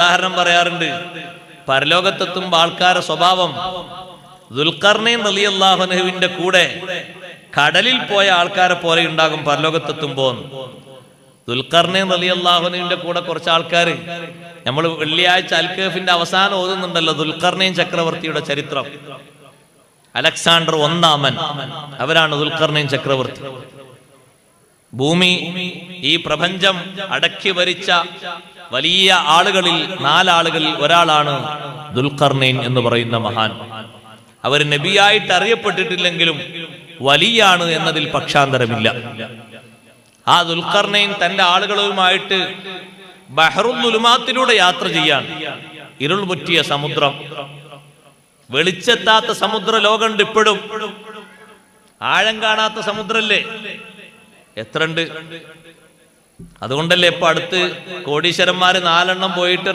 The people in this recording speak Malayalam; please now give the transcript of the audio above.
ഉദാഹരണം പറയാറുണ്ട്. പരലോകത്തെത്തുമ്പോൾ ആൾക്കാരുടെ സ്വഭാവം ദുൽഖർനൈൻ റളിയല്ലാഹു അൻഹുവിന്റെ കൂടെ കടലിൽ പോയ ആൾക്കാരെ പോലെ ഉണ്ടാകും പരലോകത്തെത്തുമ്പോൾ. ദുൽഖർനൈൻ റളിയല്ലാഹു അൻഹുവിന്റെ കൂടെ കുറച്ച് ആൾക്കാർ, നമ്മൾ വെള്ളിയാഴ്ച അൽ കഹ്ഫിന്റെ അവസാനം ഓതുന്നുണ്ടല്ലോ ദുൽഖർനൈൻ ചക്രവർത്തിയുടെ ചരിത്രം. അലക്സാണ്ടർ ഒന്നാമൻ, അവരാണ് ദുൽഖർനൈൻ ചക്രവർത്തി. ഭൂമി, ഈ പ്രപഞ്ചം അടക്കി ഭരിച്ച വലിയ ആളുകളിൽ 4 ആളുകളിൽ ഒരാളാണ് ദുൽഖർനൈൻ എന്ന് പറയുന്ന മഹാൻ. അവർ നബിയായിട്ട് അറിയപ്പെട്ടിട്ടില്ലെങ്കിലും വലിയാണ് എന്നതിൽ പക്ഷാന്തരമില്ല. ആ ദുൽഖർനൈൻ തന്റെ ആളുകളുമായിട്ട് ബഹ്റുൽ ദുലുമാത്തിലൂടെ യാത്ര ചെയ്യാൻ, ഇരുൾ മുറ്റിയ സമുദ്രം, വെളിച്ചെത്താത്ത സമുദ്ര ലോകമുണ്ട് ഇപ്പോഴും. ആഴം കാണാത്ത സമുദ്രല്ലേ എത്രണ്ട്. അതുകൊണ്ടല്ലേ ഇപ്പൊ അടുത്ത് കോടീശ്വരന്മാര് 4 എണ്ണം പോയിട്ട്